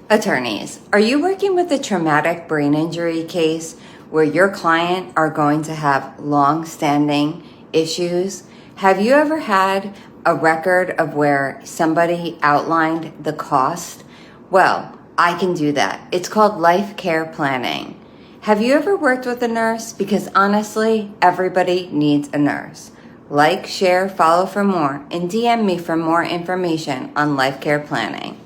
Attorneys, are you working with a traumatic brain injury case where your client are going to have long-standing issues? Have you ever had a record of where somebody outlined the cost? Well, I can do that. It's called life care planning. Have you ever worked with a nurse? Because honestly, everybody needs a nurse. Like, share, follow for more, and DM me for more information on life care planning.